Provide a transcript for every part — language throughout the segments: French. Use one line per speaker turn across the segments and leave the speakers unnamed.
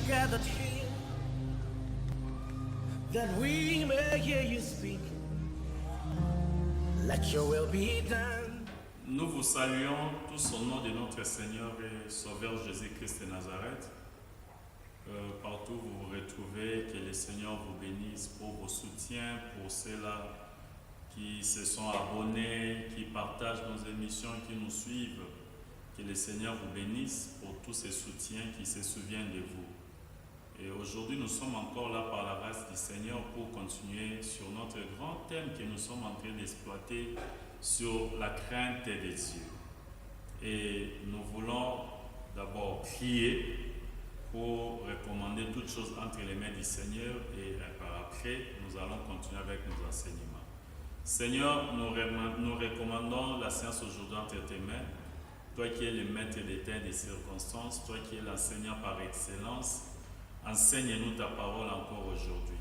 gathered here that we may hear you speak. Let your will be done.
Nous vous saluons tous au nom de notre Seigneur et Sauveur Jésus-Christ de Nazareth. Partout où vous vous retrouvez, que le Seigneur vous bénisse pour vos soutiens, pour ceux-là qui se sont abonnés, qui partagent nos émissions, qui nous suivent. Que le Seigneur vous bénisse pour tous ces soutiens qui se souviennent de vous. Et aujourd'hui, nous sommes encore là par la grâce du Seigneur pour continuer sur notre grand thème que nous sommes en train d'exploiter sur la crainte des dieux. Et nous voulons d'abord prier pour recommander toutes choses entre les mains du Seigneur et par après, nous allons continuer avec nos enseignements. Seigneur, nous recommandons la séance aujourd'hui entre tes mains. Toi qui es le maître des temps et des circonstances, toi qui es l'enseignant par excellence, enseigne-nous ta parole encore aujourd'hui.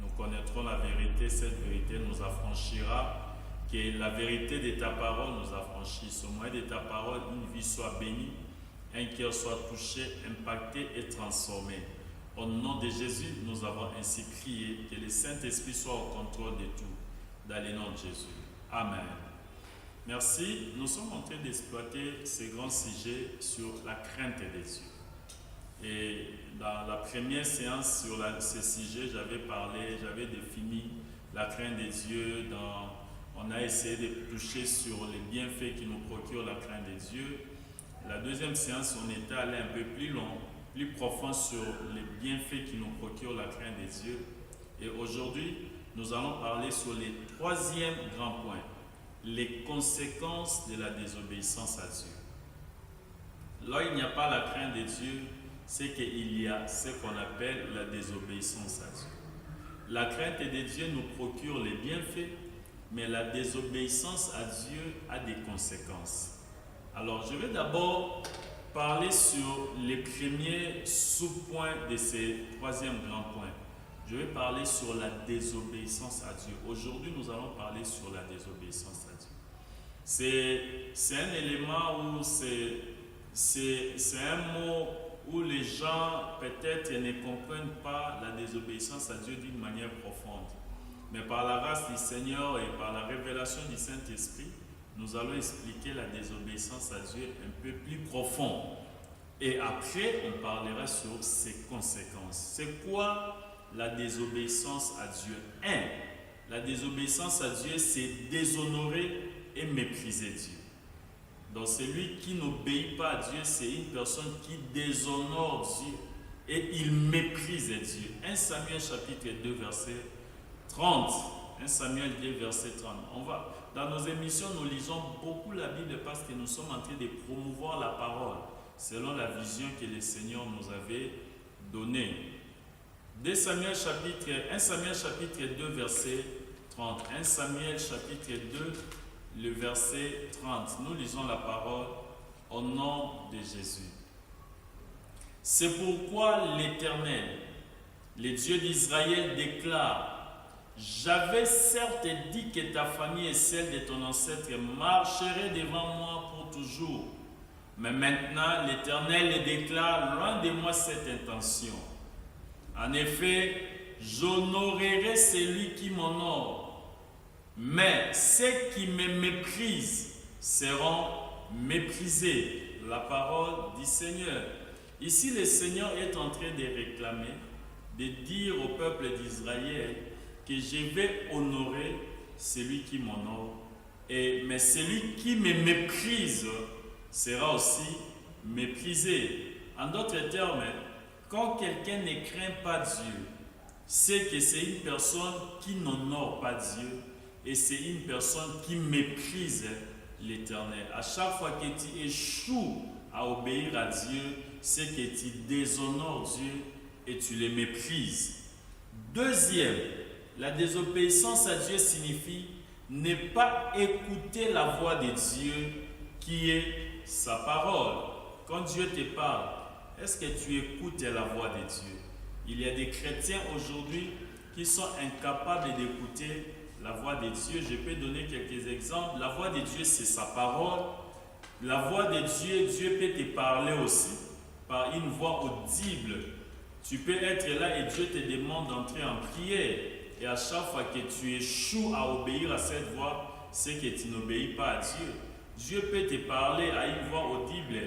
Nous connaîtrons la vérité, cette vérité nous affranchira, que la vérité de ta parole nous affranchisse. Au moyen de ta parole, une vie soit bénie, un cœur soit touché, impacté et transformé. Au nom de Jésus, nous avons ainsi prié, que le Saint-Esprit soit au contrôle de tout, dans le nom de Jésus. Amen. Merci. Nous sommes en train d'exploiter ce grand sujet sur la crainte des dieux. Et dans la première séance sur ce sujet, j'avais défini la crainte des dieux. On a essayé de toucher sur les bienfaits qui nous procurent la crainte des dieux. La deuxième séance, on était allé un peu plus long, plus profond sur les bienfaits qui nous procurent la crainte des dieux. Et aujourd'hui, nous allons parler sur les troisième grand point, les conséquences de la désobéissance à Dieu. Là, il n'y a pas la crainte de Dieu, c'est qu'il y a ce qu'on appelle la désobéissance à Dieu. La crainte de Dieu nous procure les bienfaits, mais la désobéissance à Dieu a des conséquences. Alors, je vais d'abord parler sur les premiers sous-points de ces troisième grand point. Je vais parler sur la désobéissance à Dieu. Aujourd'hui, nous allons parler sur la désobéissance à Dieu. C'est un élément où c'est un mot où les gens peut-être ne comprennent pas la désobéissance à Dieu d'une manière profonde. Mais par la grâce du Seigneur et par la révélation du Saint-Esprit, nous allons expliquer la désobéissance à Dieu un peu plus profond. Et après, on parlera sur ses conséquences. C'est quoi la désobéissance à Dieu? 1. La désobéissance à Dieu, c'est déshonorer et mépriser Dieu. Donc celui qui n'obéit pas à Dieu, c'est une personne qui déshonore Dieu et il méprise Dieu. 1 Samuel chapitre 2 verset 30. 1 Samuel 2 verset 30. Dans nos émissions, nous lisons beaucoup la Bible parce que nous sommes en train de promouvoir la parole selon la vision que le Seigneur nous avait donnée. 1 Samuel chapitre 2 verset 30. 1 Samuel chapitre 2 le verset 30. Nous lisons la parole au nom de Jésus. C'est pourquoi l'Éternel, le Dieu d'Israël, déclare: j'avais certes dit que ta famille et celle de ton ancêtre marcheraient devant moi pour toujours. Mais maintenant, l'Éternel déclare: loin de moi cette intention. En effet, j'honorerai celui qui m'honore. Mais ceux qui me méprisent seront méprisés. La parole du Seigneur. Ici, le Seigneur est en train de réclamer, de dire au peuple d'Israël que je vais honorer celui qui m'honore. Mais celui qui me méprise sera aussi méprisé. En d'autres termes, quand quelqu'un ne craint pas Dieu, c'est que c'est une personne qui n'honore pas Dieu. Et c'est une personne qui méprise l'Éternel. À chaque fois que tu échoues à obéir à Dieu, c'est que tu déshonores Dieu et tu le méprises. Deuxième, la désobéissance à Dieu signifie ne pas écouter la voix de Dieu qui est sa parole. Quand Dieu te parle, est-ce que tu écoutes la voix de Dieu? Il y a des chrétiens aujourd'hui qui sont incapables d'écouter la voix de Dieu. Je peux donner quelques exemples. La voix de Dieu, c'est sa parole. La voix de Dieu, Dieu peut te parler aussi par une voix audible. Tu peux être là et Dieu te demande d'entrer en prière. Et à chaque fois que tu échoues à obéir à cette voix, c'est que tu n'obéis pas à Dieu. Dieu peut te parler à une voix audible.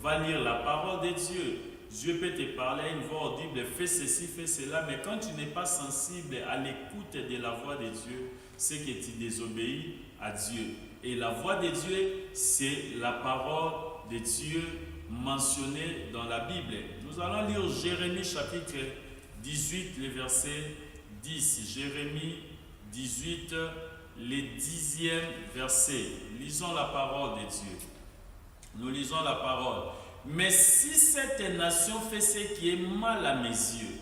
Va lire la parole de Dieu. Dieu peut te parler à une voix audible. Fais ceci, fais cela. Mais quand tu n'es pas sensible à l'écoute de la voix de Dieu, c'est que tu désobéis à Dieu. Et la voix de Dieu, c'est la parole de Dieu mentionnée dans la Bible. Nous allons lire Jérémie chapitre 18, le verset 10. Jérémie 18, le 10e verset. Lisons la parole de Dieu. Nous lisons la parole. Mais si cette nation fait ce qui est mal à mes yeux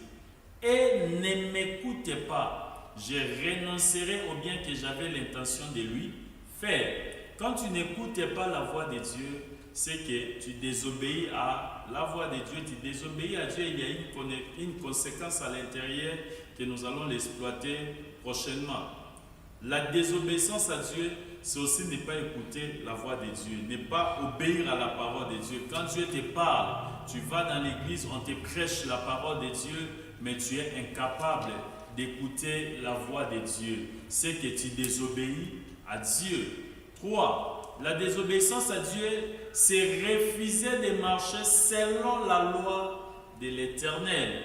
et ne m'écoute pas, je renoncerai au bien que j'avais l'intention de lui faire. Quand tu n'écoutes pas la voix de Dieu, c'est que tu désobéis à la voix de Dieu, tu désobéis à Dieu. Il y a une conséquence à l'intérieur que nous allons l'exploiter prochainement. La désobéissance à Dieu, c'est aussi ne pas écouter la voix de Dieu, ne pas obéir à la parole de Dieu. Quand Dieu te parle, tu vas dans l'église, on te prêche la parole de Dieu, mais tu es incapable d'écouter la voix de Dieu. C'est que tu désobéis à Dieu. 3. La désobéissance à Dieu, c'est refuser de marcher selon la loi de l'Éternel.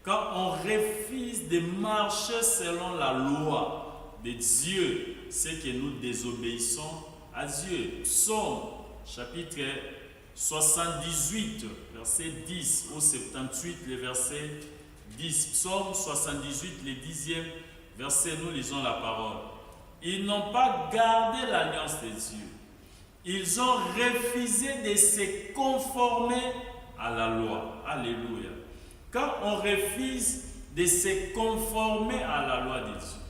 Quand on refuse de marcher selon la loi de Dieu, c'est que nous désobéissons à Dieu. Psaume chapitre 78, verset 10 au 78, le verset 10. Psaume 78, le 10e verset, nous lisons la parole. Ils n'ont pas gardé l'alliance de Dieu. Ils ont refusé de se conformer à la loi. Alléluia. Quand on refuse de se conformer à la loi de Dieu,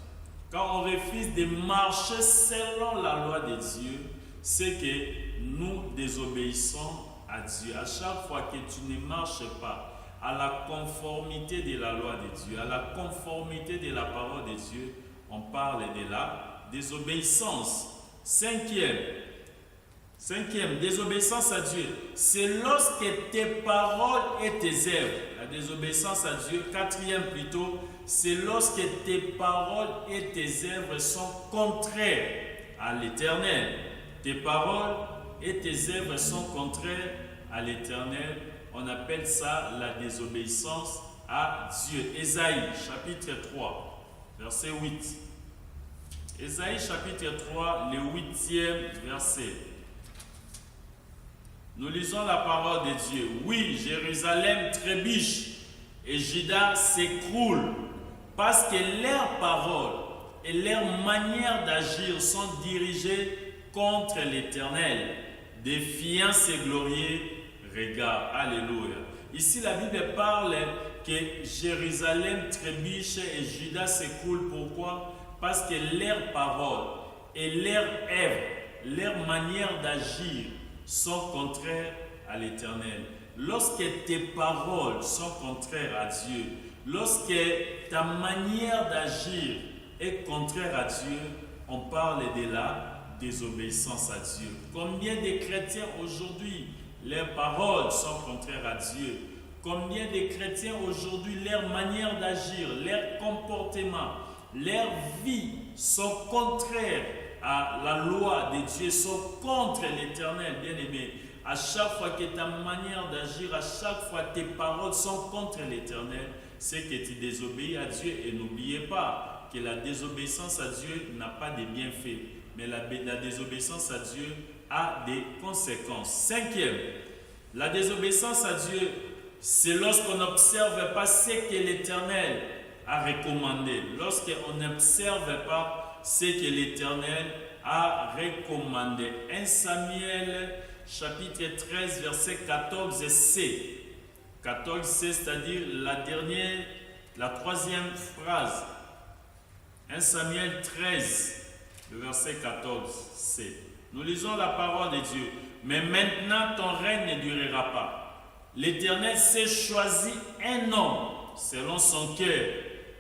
quand on refuse de marcher selon la loi de Dieu, c'est que nous désobéissons à Dieu. À chaque fois que tu ne marches pas à la conformité de la loi de Dieu, à la conformité de la parole de Dieu, on parle de la désobéissance. Cinquième, désobéissance à Dieu, c'est lorsque tes paroles et tes œuvres. La désobéissance à Dieu, quatrième plutôt, c'est lorsque tes paroles et tes œuvres sont contraires à l'Éternel. Tes paroles et tes œuvres sont contraires à l'Éternel. On appelle ça la désobéissance à Dieu. Ésaïe chapitre 3, verset 8. Ésaïe chapitre 3, le 8e verset. Nous lisons la parole de Dieu. Oui, Jérusalem trébuche et Juda s'écroule parce que leurs paroles et leurs manières d'agir sont dirigées contre l'Éternel, défiant ses glorieux regards. Alléluia. Ici, la Bible parle que Jérusalem trébuche et Juda s'écroule. Pourquoi? Parce que leurs paroles et leurs œuvres, leurs manières d'agir sont contraires à l'Éternel. Lorsque tes paroles sont contraires à Dieu, lorsque ta manière d'agir est contraire à Dieu, on parle de la désobéissance à Dieu. Combien de chrétiens aujourd'hui, leurs paroles sont contraires à Dieu? Combien de chrétiens aujourd'hui, leur manière d'agir, leur comportement, leur vie sont contraires à la loi de Dieu, sont contre l'Éternel, bien-aimé. À chaque fois que ta manière d'agir, à chaque fois que tes paroles sont contre l'Éternel, c'est que tu désobéis à Dieu. Et n'oubliez pas que la désobéissance à Dieu n'a pas de bienfaits, mais la désobéissance à Dieu a des conséquences. Cinquième, la désobéissance à Dieu, c'est lorsqu'on n'observe pas ce que l'Éternel a recommandé. Lorsqu'on n'observe pas ce que l'Éternel a recommandé. 1 Samuel chapitre 13 verset 14c. 14c, c'est-à-dire la troisième phrase. 1 Samuel 13, le verset 14c. Nous lisons la parole de Dieu. Mais maintenant ton règne ne durera pas. L'Éternel s'est choisi un homme selon son cœur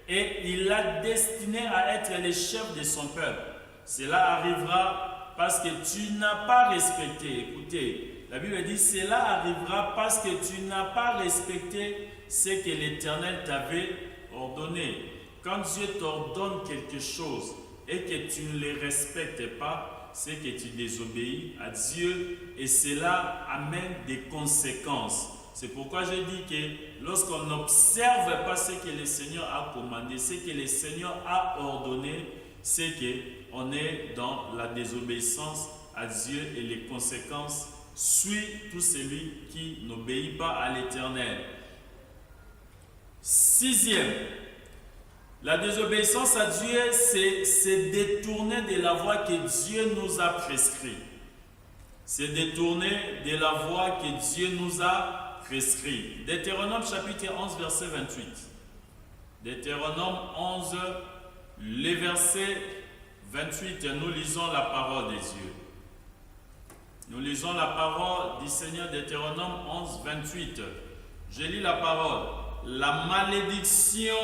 et il l'a destiné à être le chef de son peuple. Cela arrivera parce que tu n'as pas respecté. Écoutez, la Bible dit cela arrivera parce que tu n'as pas respecté ce que l'Éternel t'avait ordonné. Quand Dieu t'ordonne quelque chose et que tu ne le respectes pas, c'est que tu désobéis à Dieu et cela amène des conséquences. C'est pourquoi je dis que lorsqu'on n'observe pas ce que le Seigneur a commandé, ce que le Seigneur a ordonné, c'est qu'on est dans la désobéissance à Dieu et les conséquences suivent tout celui qui n'obéit pas à l'Éternel. Sixième, la désobéissance à Dieu, c'est détourner de la voie que Dieu nous a prescrite. C'est détourner de la voie que Dieu nous a prescrite. Deutéronome chapitre 11, verset 28. Deutéronome 11, le verset 28, nous lisons la parole de Dieu. Nous lisons la parole du Seigneur, Deutéronome 11, 28. Je lis la parole. La malédiction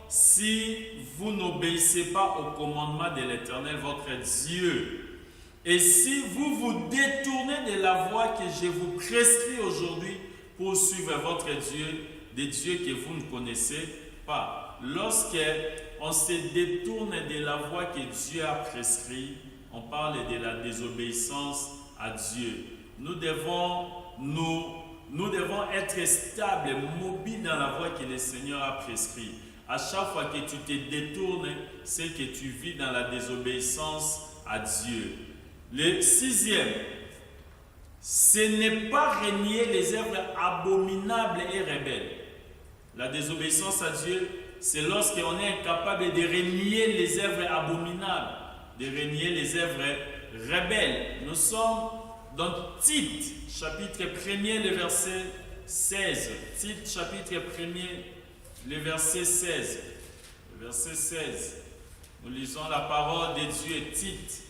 si vous n'obéissez pas au commandement de l'Éternel, votre Dieu. Et si vous vous détournez de la voie que je vous prescris aujourd'hui pour suivre votre Dieu, des dieux que vous ne connaissez pas. Lorsqu'on se détourne de la voie que Dieu a prescrite, on parle de la désobéissance à Dieu. Nous devons être stables, mobiles dans la voie que le Seigneur a prescrite. À chaque fois que tu te détournes, c'est que tu vis dans la désobéissance à Dieu. Le sixième, ce n'est pas renier les œuvres abominables et rebelles. La désobéissance à Dieu, c'est lorsqu'on est incapable de renier les œuvres abominables, de renier les œuvres rebelles. Nous sommes dans Tite, chapitre 1er, le verset 16. Tite, chapitre 1er, le verset 16. Le verset 16. Nous lisons la parole de Dieu, Tite.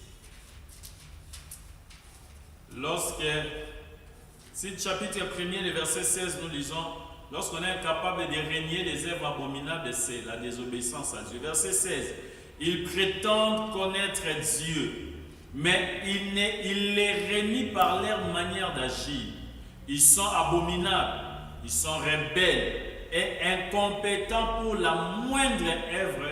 Tite, chapitre 1er, le verset 16, nous lisons, lorsqu'on est incapable de régner les œuvres abominables, c'est la désobéissance à Dieu. Verset 16. Ils prétendent connaître Dieu, mais ils les renient par leur manière d'agir. Ils sont abominables, ils sont rebelles et incompétents pour la moindre œuvre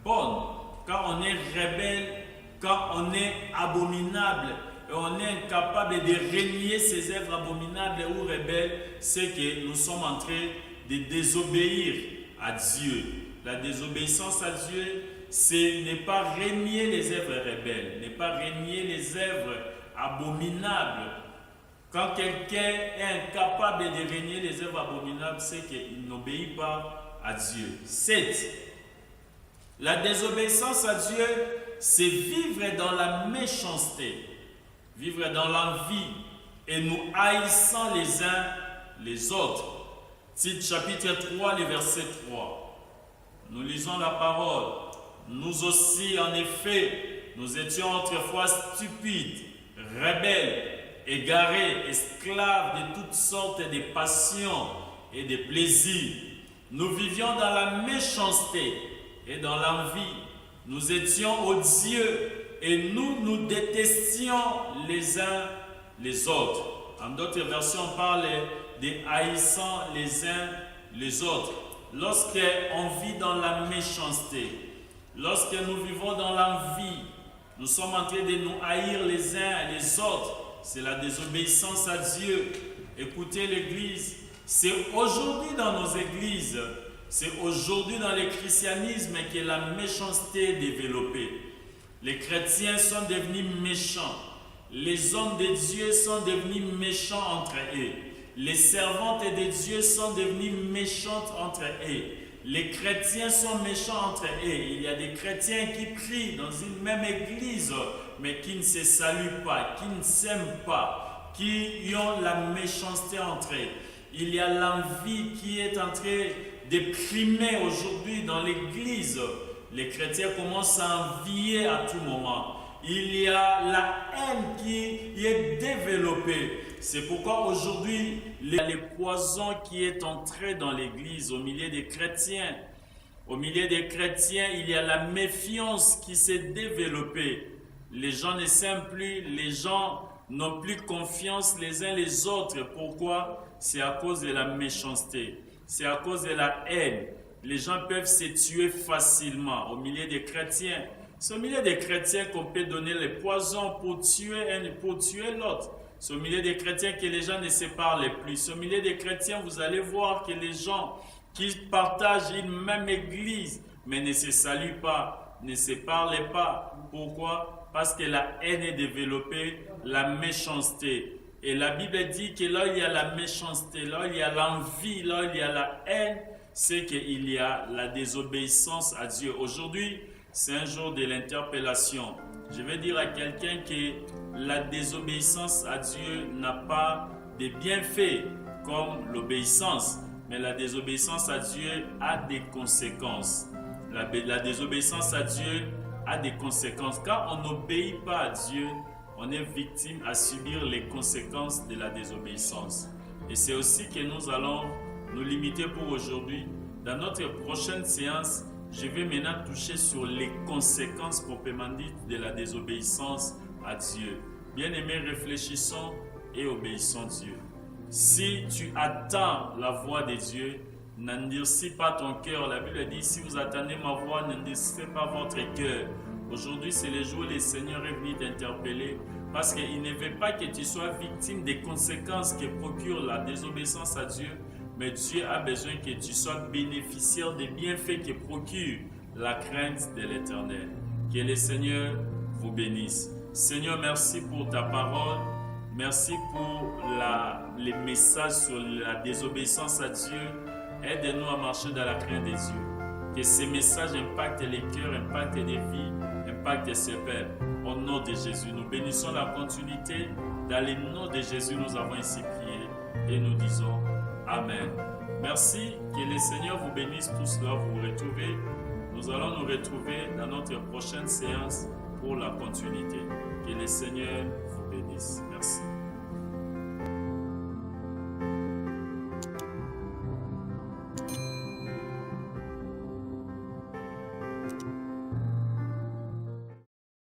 bonne. Quand on est rebelle, quand on est abominable, et on est incapable de renier ces œuvres abominables ou rebelles, c'est que nous sommes en train de désobéir à Dieu. La désobéissance à Dieu, c'est ne pas renier les œuvres rebelles, ne pas renier les œuvres abominables. Quand quelqu'un est incapable de renier les œuvres abominables, c'est qu'il n'obéit pas à Dieu. 7. La désobéissance à Dieu, c'est vivre dans la méchanceté, vivre dans l'envie et nous haïssant les uns les autres. Tite chapitre 3, le verset 3. Nous lisons la parole. Nous aussi, en effet, nous étions autrefois stupides, rebelles, égarés, esclaves de toutes sortes de passions et de plaisirs. Nous vivions dans la méchanceté et dans l'envie. Nous étions odieux et nous détestions les uns les autres. En d'autres versions, on parle de haïssant les uns les autres. Lorsqu'on vit dans la méchanceté, lorsque nous vivons dans l'envie, nous sommes en train de nous haïr les uns les autres. C'est la désobéissance à Dieu. Écoutez l'Église, c'est aujourd'hui dans nos églises, c'est aujourd'hui dans le christianisme que la méchanceté est développée. Les chrétiens sont devenus méchants. Les hommes de Dieu sont devenus méchants entre eux. Les servantes de Dieu sont devenues méchantes entre eux. Les chrétiens sont méchants entre eux. Il y a des chrétiens qui prient dans une même église, mais qui ne se saluent pas, qui ne s'aiment pas, qui ont la méchanceté entre eux. Il y a l'envie qui est en train de primer aujourd'hui dans l'église. Les chrétiens commencent à envier à tout moment. Il y a la haine qui est développée. C'est pourquoi aujourd'hui, il y a le poison qui est entré dans l'église, au milieu des chrétiens. Au milieu des chrétiens, il y a la méfiance qui s'est développée. Les gens ne s'aiment plus, les gens n'ont plus confiance les uns les autres. Pourquoi? C'est à cause de la méchanceté. c'est à cause de la haine. Les gens peuvent se tuer facilement au milieu des chrétiens. C'est au milieu des chrétiens qu'on peut donner les poisons pour tuer l'autre. C'est au milieu des chrétiens que les gens ne se parlent plus. C'est au milieu des chrétiens, vous allez voir que les gens qui partagent une même église, mais ne se saluent pas, ne se parlent pas. Pourquoi? Parce que la haine est développée, la méchanceté. Et la Bible dit que là il y a la méchanceté, là il y a l'envie, là il y a la haine, c'est qu'il y a la désobéissance à Dieu. Aujourd'hui, c'est un jour de l'interpellation. Je vais dire à quelqu'un que la désobéissance à Dieu n'a pas de bienfaits comme l'obéissance, mais la désobéissance à Dieu a des conséquences. La désobéissance à Dieu a des conséquences. Quand on n'obéit pas à Dieu, on est victime à subir les conséquences de la désobéissance. Et c'est aussi que nous allons nous limiter pour aujourd'hui. Dans notre prochaine séance, je vais maintenant toucher sur les conséquences proprement dites de la désobéissance à Dieu. Bien-aimés, réfléchissons et obéissons Dieu. Si tu attends la voix de Dieu, n'endurcis pas ton cœur. La Bible dit, si vous attendez ma voix, n'endurcissez pas votre cœur. Aujourd'hui, c'est le jour où le Seigneur est venu t'interpeller parce qu'il ne veut pas que tu sois victime des conséquences que procure la désobéissance à Dieu, mais Dieu a besoin que tu sois bénéficiaire des bienfaits que procure la crainte de l'Éternel. Que le Seigneur vous bénisse. Seigneur, merci pour ta parole. Merci pour les messages sur la désobéissance à Dieu. Aide-nous à marcher dans la crainte de Dieu. Que ces messages impactent les cœurs, impactent les vies, impactent ces pères. Au nom de Jésus, nous bénissons la continuité. Dans le nom de Jésus, nous avons ainsi prié et nous disons Amen. Merci, que le Seigneur vous bénisse tous là, vous vous retrouvez. Nous allons nous retrouver dans notre prochaine séance pour la continuité. Que le Seigneur vous bénisse. Merci.